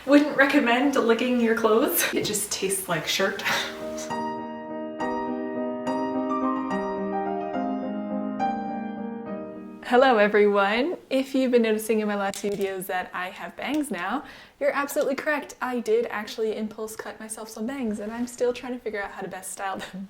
Wouldn't recommend licking your clothes. It just tastes like shirt. Hello everyone! If you've been noticing in my last few videos that I have bangs now, you're absolutely correct. I did actually impulse cut myself some bangs and I'm still trying to figure out how to best style them.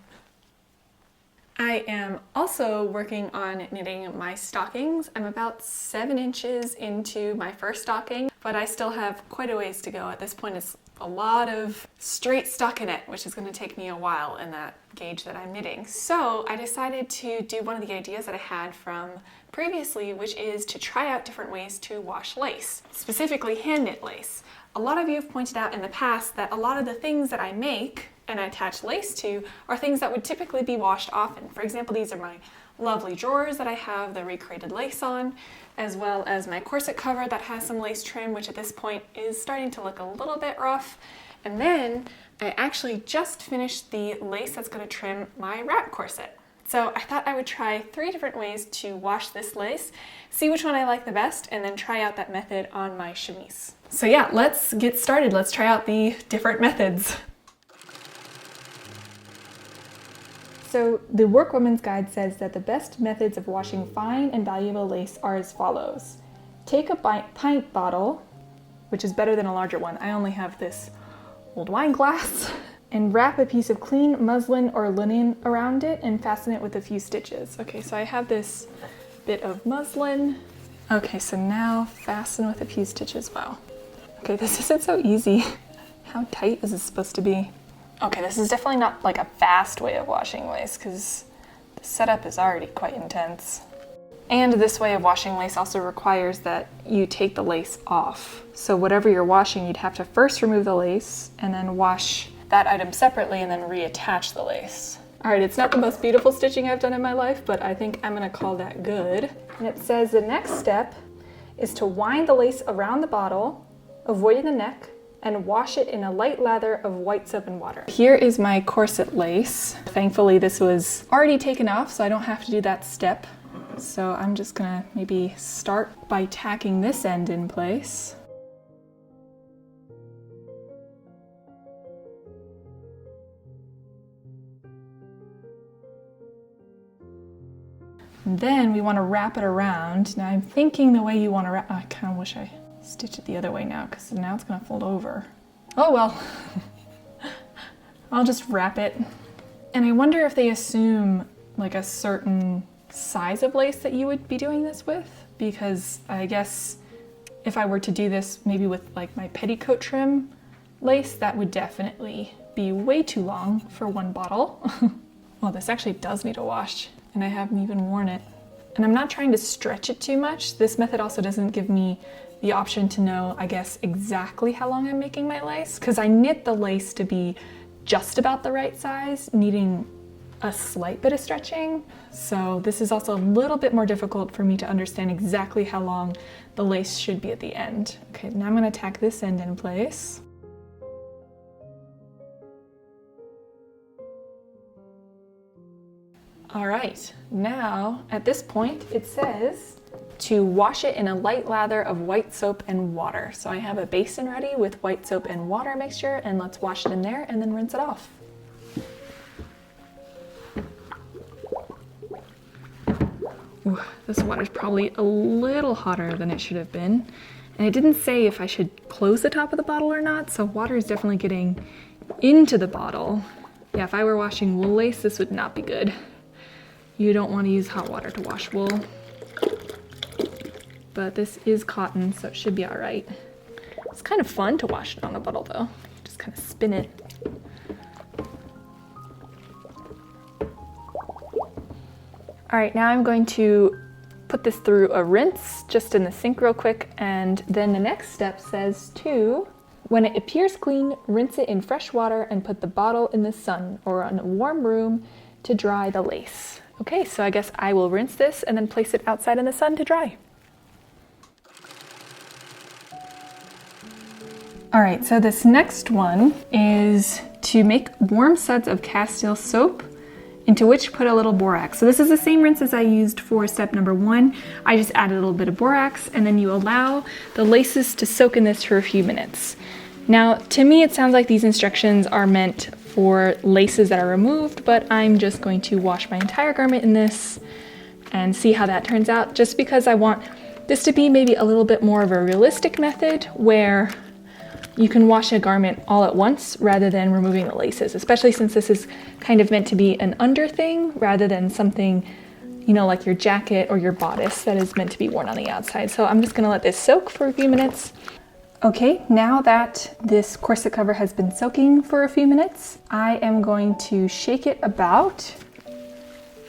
I am also working on knitting my stockings. I'm about 7 inches into my first stocking, but I still have quite a ways to go. At this point, it's a lot of straight stockinette, which is going to take me a while in that gauge that I'm knitting. So I decided to do one of the ideas that I had from previously, which is to try out different ways to wash lace, specifically hand knit lace. A lot of you have pointed out in the past that a lot of the things that I make and I attach lace to are things that would typically be washed often. For example, these are my lovely drawers that I have the recreated lace on, as well as my corset cover that has some lace trim, which at this point is starting to look a little bit rough. And then I actually just finished the lace that's going to trim my wrap corset. So I thought I would try 3 different ways to wash this lace, see which one I like the best, and then try out that method on my chemise. So yeah, let's get started. Let's try out the different methods. So the Workwoman's Guide says that the best methods of washing fine and valuable lace are as follows. Take a pint bottle, which is better than a larger one. I only have this old wine glass, and wrap a piece of clean muslin or linen around it and fasten it with a few stitches. Okay, so I have this bit of muslin. Okay, so now fasten with a few stitches. Wow. Okay, this isn't so easy. How tight is this supposed to be? Okay, this is definitely not like a fast way of washing lace because the setup is already quite intense. And this way of washing lace also requires that you take the lace off. So whatever you're washing, you'd have to first remove the lace and then wash that item separately and then reattach the lace. All right, it's not the most beautiful stitching I've done in my life, but I think I'm gonna call that good. And it says the next step is to wind the lace around the bottle, avoiding the neck, and wash it in a light lather of white soap and water. Here is my corset lace. Thankfully, this was already taken off, so I don't have to do that step. So I'm just gonna maybe start by tacking this end in place. And then we want to wrap it around. Now I'm thinking the way you want to wrap, I kind of wish I stitch it the other way now because now it's going to fold over. Oh well, I'll just wrap it. And I wonder if they assume like a certain size of lace that you would be doing this with, because I guess if I were to do this maybe with like my petticoat trim lace, that would definitely be way too long for one bottle. Well, this actually does need a wash and I haven't even worn it. And I'm not trying to stretch it too much. This method also doesn't give me the option to know, I guess, exactly how long I'm making my lace, because I knit the lace to be just about the right size, needing a slight bit of stretching. So this is also a little bit more difficult for me to understand exactly how long the lace should be at the end. Okay, now I'm gonna tack this end in place. All right, now at this point it says to wash it in a light lather of white soap and water. So I have a basin ready with white soap and water mixture, and let's wash it in there and then rinse it off. Ooh, this water's probably a little hotter than it should have been. And it didn't say if I should close the top of the bottle or not, so water is definitely getting into the bottle. Yeah, if I were washing wool lace, this would not be good. You don't want to use hot water to wash wool. But this is cotton, so it should be all right. It's kind of fun to wash it on a bottle though. Just kind of spin it. All right, now I'm going to put this through a rinse just in the sink real quick, and then the next step says to, when it appears clean, rinse it in fresh water and put the bottle in the sun or in a warm room to dry the lace. Okay, so I guess I will rinse this and then place it outside in the sun to dry. All right, so this next one is to make warm suds of castile soap into which put a little borax. So this is the same rinse as I used for step number 1. I just added a little bit of borax, and then you allow the laces to soak in this for a few minutes. Now, to me, it sounds like these instructions are meant for laces that are removed, but I'm just going to wash my entire garment in this and see how that turns out, just because I want this to be maybe a little bit more of a realistic method where you can wash a garment all at once rather than removing the laces, especially since this is kind of meant to be an under thing rather than something, you know, like your jacket or your bodice that is meant to be worn on the outside. So I'm just gonna let this soak for a few minutes. Okay, now that this corset cover has been soaking for a few minutes, I am going to shake it about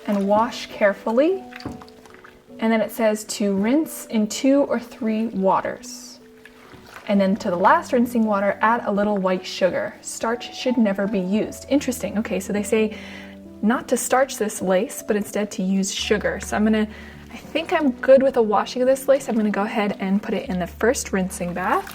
and wash carefully. And then it says to rinse in 2 or 3 waters. And then to the last rinsing water, add a little white sugar. Starch should never be used. Interesting. Okay, so they say not to starch this lace, but instead to use sugar. So I think I'm good with the washing of this lace. I'm gonna go ahead and put it in the first rinsing bath.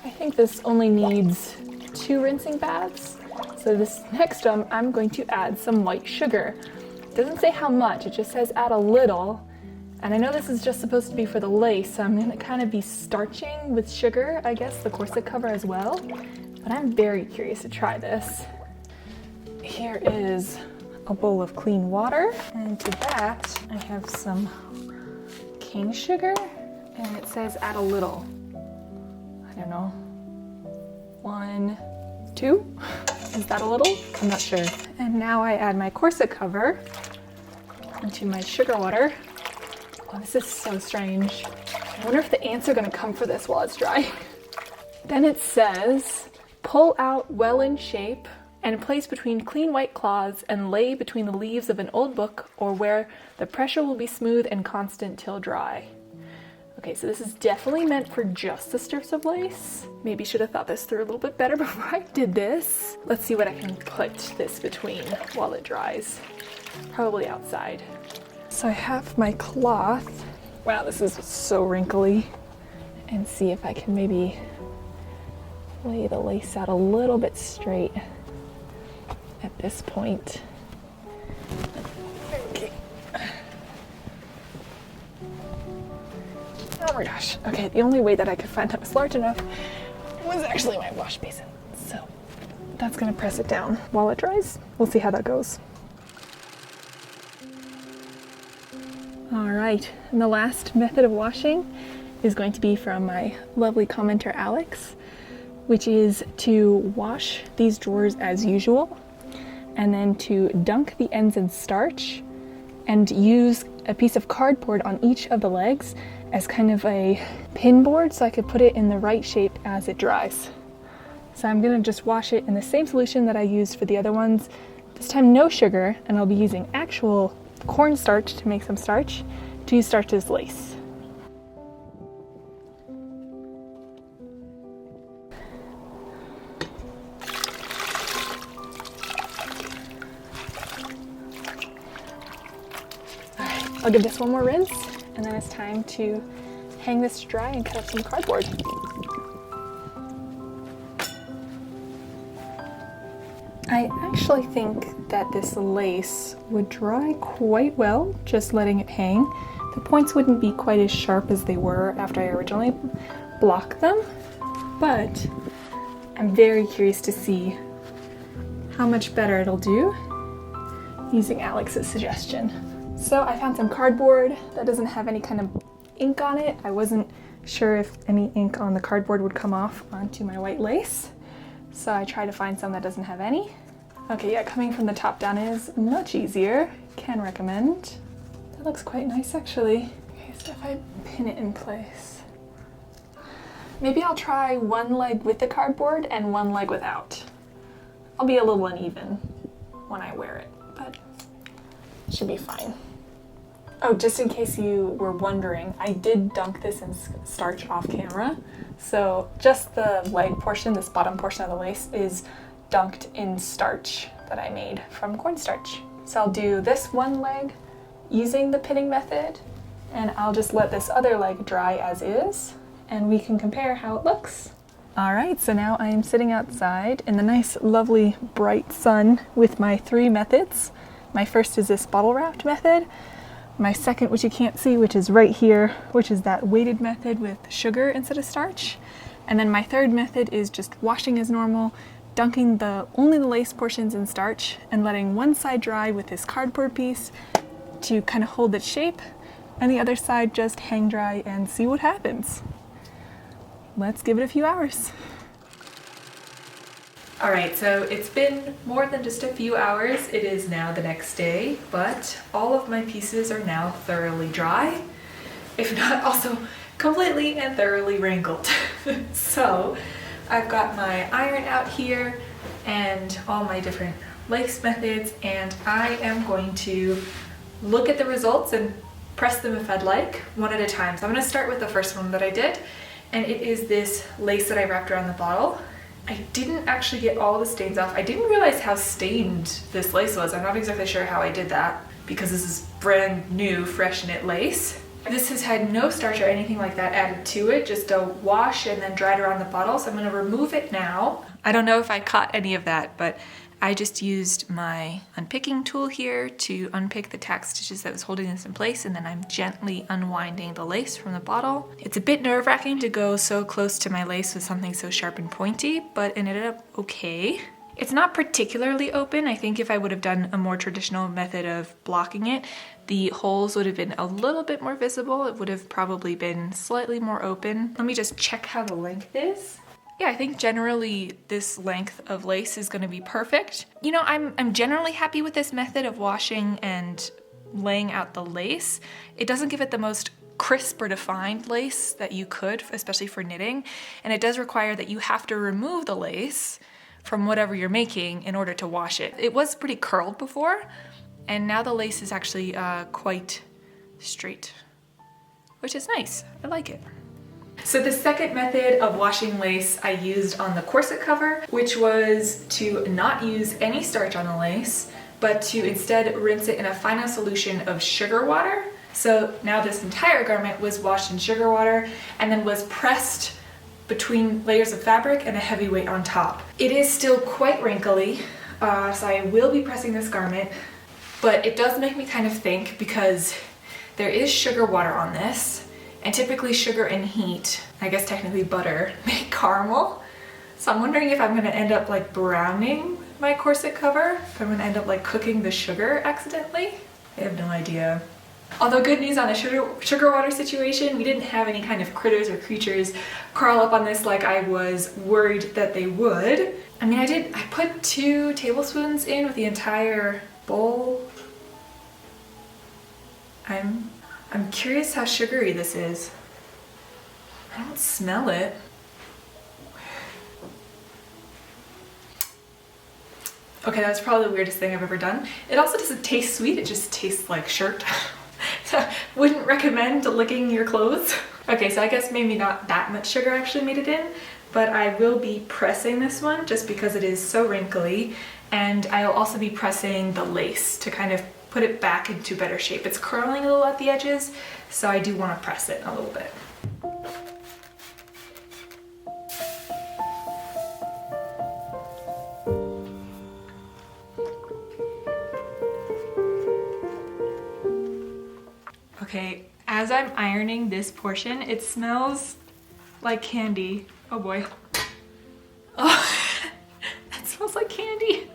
I think this only needs 2 rinsing baths. So this next one, I'm going to add some white sugar. It doesn't say how much, it just says add a little. And I know this is just supposed to be for the lace, so I'm gonna kind of be starching with sugar, I guess, the corset cover as well. But I'm very curious to try this. Here is a bowl of clean water, and to that I have some cane sugar, and it says add a little. I don't know, 1, 2? Is that a little? I'm not sure. And now I add my corset cover into my sugar water. Oh, this is so strange. I wonder if the ants are gonna come for this while it's dry. Then it says, pull out well in shape and place between clean white cloths and lay between the leaves of an old book or where the pressure will be smooth and constant till dry. Okay, so this is definitely meant for just the strips of lace. Maybe should have thought this through a little bit better before I did this. Let's see what I can put this between while it dries. Probably outside. So I have my cloth. Wow, this is so wrinkly. And see if I can maybe lay the lace out a little bit straight at this point. Okay. Oh my gosh. Okay, the only way that I could find that was large enough was actually my wash basin. So that's gonna press it down while it dries. We'll see how that goes. All right, and the last method of washing is going to be from my lovely commenter Alex, which is to wash these drawers as usual, and then to dunk the ends in starch and use a piece of cardboard on each of the legs as kind of a pin board so I could put it in the right shape as it dries. So I'm gonna just wash it in the same solution that I used for the other ones. This time no sugar, and I'll be using actual cornstarch to make some starch to use starch as lace. I'll give this one more rinse, and then it's time to hang this to dry and cut up some cardboard. I actually think that this lace would dry quite well just letting it hang. The points wouldn't be quite as sharp as they were after I originally blocked them, but I'm very curious to see how much better it'll do using Alex's suggestion. So I found some cardboard that doesn't have any kind of ink on it. I wasn't sure if any ink on the cardboard would come off onto my white lace. So I tried to find some that doesn't have any. Okay, yeah, coming from the top down is much easier. Can recommend. That looks quite nice actually. Okay, so if I pin it in place. Maybe I'll try one leg with the cardboard and one leg without. I'll be a little uneven when I wear it, but it should be fine. Oh, just in case you were wondering, I did dunk this in starch off camera. So just the leg portion, this bottom portion of the lace, is dunked in starch that I made from cornstarch. So I'll do this one leg using the pinning method, and I'll just let this other leg dry as is, and we can compare how it looks. All right, so now I am sitting outside in the nice, lovely, bright sun with my 3 methods. My first is this bottle wrapped method, my second, which you can't see, which is right here, which is that weighted method with sugar instead of starch. And then my third method is just washing as normal, dunking only the lace portions in starch and letting one side dry with this cardboard piece to kind of hold its shape, and the other side just hang dry and see what happens. Let's give it a few hours. All right, so it's been more than just a few hours. It is now the next day, but all of my pieces are now thoroughly dry, if not also completely and thoroughly wrinkled. So I've got my iron out here and all my different lace methods, and I am going to look at the results and press them if I'd like, one at a time. So I'm gonna start with the first one that I did, and it is this lace that I wrapped around the bottle. I didn't actually get all the stains off. I didn't realize how stained this lace was. I'm not exactly sure how I did that because this is brand new, fresh knit lace. This has had no starch or anything like that added to it, just a wash and then dried around the bottle. So I'm gonna remove it now. I don't know if I caught any of that, but I just used my unpicking tool here to unpick the tack stitches that was holding this in place, and then I'm gently unwinding the lace from the bottle. It's a bit nerve-wracking to go so close to my lace with something so sharp and pointy, but it ended up okay. It's not particularly open. I think if I would have done a more traditional method of blocking it, the holes would have been a little bit more visible. It would have probably been slightly more open. Let me just check how the length is. Yeah, I think generally this length of lace is gonna be perfect. You know, I'm generally happy with this method of washing and laying out the lace. It doesn't give it the most crisp or defined lace that you could, especially for knitting. And it does require that you have to remove the lace from whatever you're making in order to wash it. It was pretty curled before, and now the lace is actually quite straight, which is nice. I like it. So the second method of washing lace I used on the corset cover, which was to not use any starch on the lace, but to instead rinse it in a final solution of sugar water. So now this entire garment was washed in sugar water and then was pressed between layers of fabric and a heavy weight on top. It is still quite wrinkly, so I will be pressing this garment, but it does make me kind of think, because there is sugar water on this, and typically sugar and heat, I guess technically butter, make caramel. So I'm wondering if I'm gonna end up like browning my corset cover, if I'm gonna end up like cooking the sugar accidentally. I have no idea. Although good news on the sugar water situation, we didn't have any kind of critters or creatures crawl up on this like I was worried that they would. I mean, I put 2 tablespoons in with the entire bowl. I'm curious how sugary this is. I don't smell it. Okay, that's probably the weirdest thing I've ever done. It also doesn't taste sweet, it just tastes like shirt. So wouldn't recommend licking your clothes. Okay, so I guess maybe not that much sugar actually made it in, but I will be pressing this one just because it is so wrinkly, and I'll also be pressing the lace to kind of put it back into better shape. It's curling a little at the edges, so I do want to press it a little bit. Okay, as I'm ironing this portion, it smells like candy. Oh boy. Oh, that smells like candy.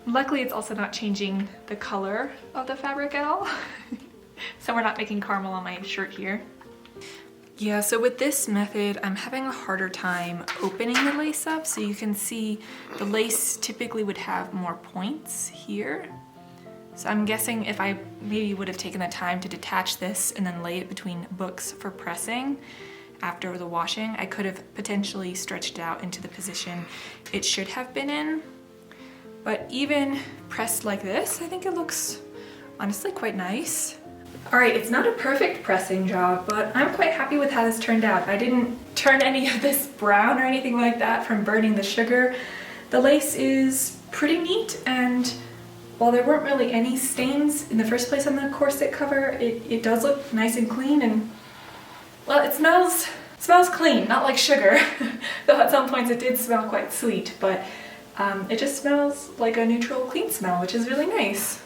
Luckily, it's also not changing the color of the fabric at all. So we're not making caramel on my shirt here. Yeah, so with this method, I'm having a harder time opening the lace up. So you can see the lace typically would have more points here. So I'm guessing if I maybe would have taken the time to detach this and then lay it between books for pressing after the washing, I could have potentially stretched it out into the position it should have been in. But even pressed like this, I think it looks honestly quite nice. All right, it's not a perfect pressing job, but I'm quite happy with how this turned out. I didn't turn any of this brown or anything like that from burning the sugar. The lace is pretty neat, and while there weren't really any stains in the first place on the corset cover, it does look nice and clean, and well, it smells clean, not like sugar. Though at some points it did smell quite sweet, but it just smells like a neutral clean smell, which is really nice.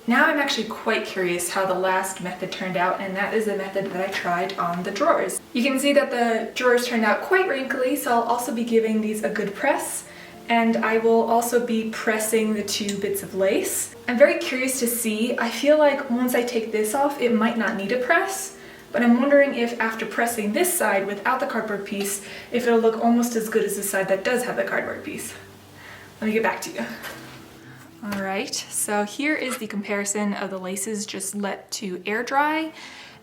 Now I'm actually quite curious how the last method turned out, and that is the method that I tried on the drawers. You can see that the drawers turned out quite wrinkly, so I'll also be giving these a good press, and I will also be pressing the 2 bits of lace. I'm very curious to see. I feel like once I take this off, it might not need a press, but I'm wondering if after pressing this side without the cardboard piece, if it'll look almost as good as the side that does have the cardboard piece. Let me get back to you. All right, so here is the comparison of the laces just let to air dry,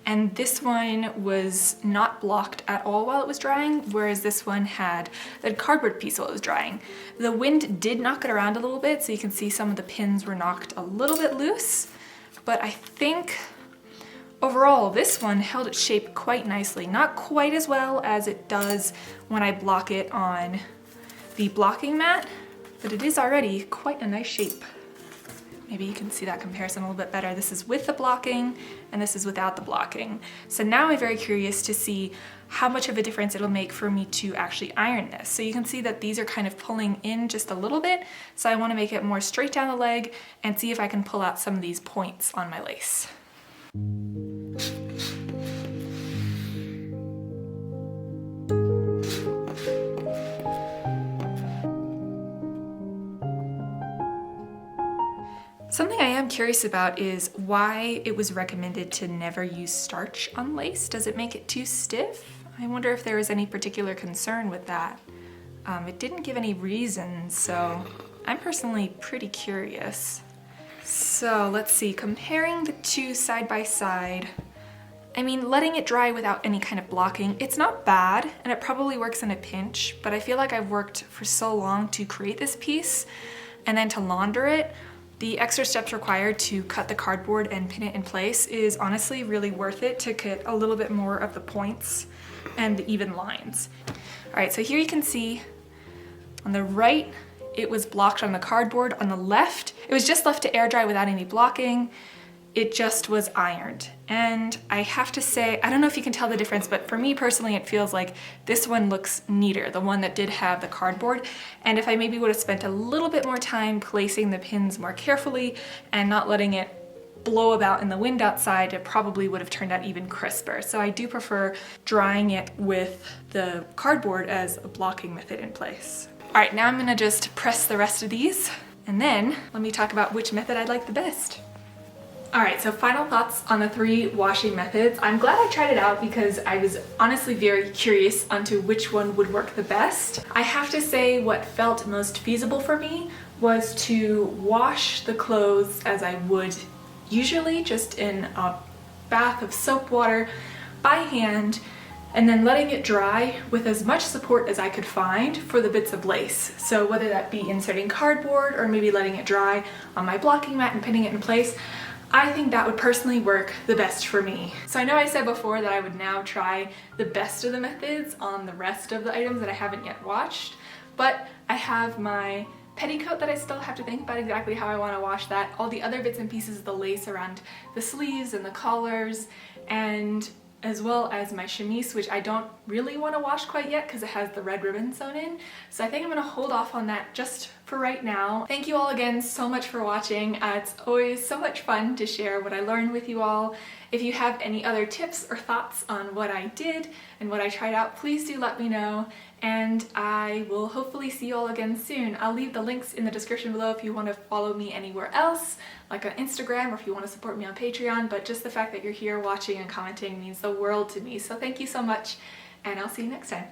and this one was not blocked at all while it was drying, whereas this one had the cardboard piece while it was drying. The wind did knock it around a little bit, so you can see some of the pins were knocked a little bit loose, but I think overall this one held its shape quite nicely. Not quite as well as it does when I block it on the blocking mat, but it is already quite a nice shape. Maybe you can see that comparison a little bit better. This is with the blocking and this is without the blocking. So now I'm very curious to see how much of a difference it'll make for me to actually iron this. So you can see that these are kind of pulling in just a little bit. So I want to make it more straight down the leg and see if I can pull out some of these points on my lace. Something I am curious about is why it was recommended to never use starch on lace. Does it make it too stiff? I wonder if there was any particular concern with that. It didn't give any reasons, so I'm personally pretty curious. So let's see, comparing the 2 side by side, I mean, letting it dry without any kind of blocking, it's not bad, and it probably works in a pinch, but I feel like I've worked for so long to create this piece, and then to launder it, the extra steps required to cut the cardboard and pin it in place is honestly really worth it to get a little bit more of the points and the even lines. All right, so here you can see on the right, it was blocked on the cardboard. On the left, it was just left to air dry without any blocking. It just was ironed. And I have to say, I don't know if you can tell the difference, but for me personally, it feels like this one looks neater, the one that did have the cardboard. And if I maybe would have spent a little bit more time placing the pins more carefully and not letting it blow about in the wind outside, it probably would have turned out even crisper. So I do prefer drying it with the cardboard as a blocking method in place. All right, now I'm gonna just press the rest of these, and then let me talk about which method I like the best. All right, so final thoughts on the 3 washing methods. I'm glad I tried it out because I was honestly very curious onto which one would work the best. I have to say what felt most feasible for me was to wash the clothes as I would usually, just in a bath of soap water by hand, and then letting it dry with as much support as I could find for the bits of lace. So whether that be inserting cardboard or maybe letting it dry on my blocking mat and pinning it in place, I think that would personally work the best for me. So I know I said before that I would now try the best of the methods on the rest of the items that I haven't yet washed, but I have my petticoat that I still have to think about exactly how I want to wash that, all the other bits and pieces of the lace around the sleeves and the collars, and as well as my chemise, which I don't really want to wash quite yet because it has the red ribbon sewn in. So I think I'm going to hold off on that just for right now. Thank you all again so much for watching. It's always so much fun to share what I learned with you all. If you have any other tips or thoughts on what I did and what I tried out, please do let me know, and I will hopefully see you all again soon. I'll leave the links in the description below if you want to follow me anywhere else, like on Instagram, or if you want to support me on Patreon, but just the fact that you're here watching and commenting means the world to me. So thank you so much, and I'll see you next time.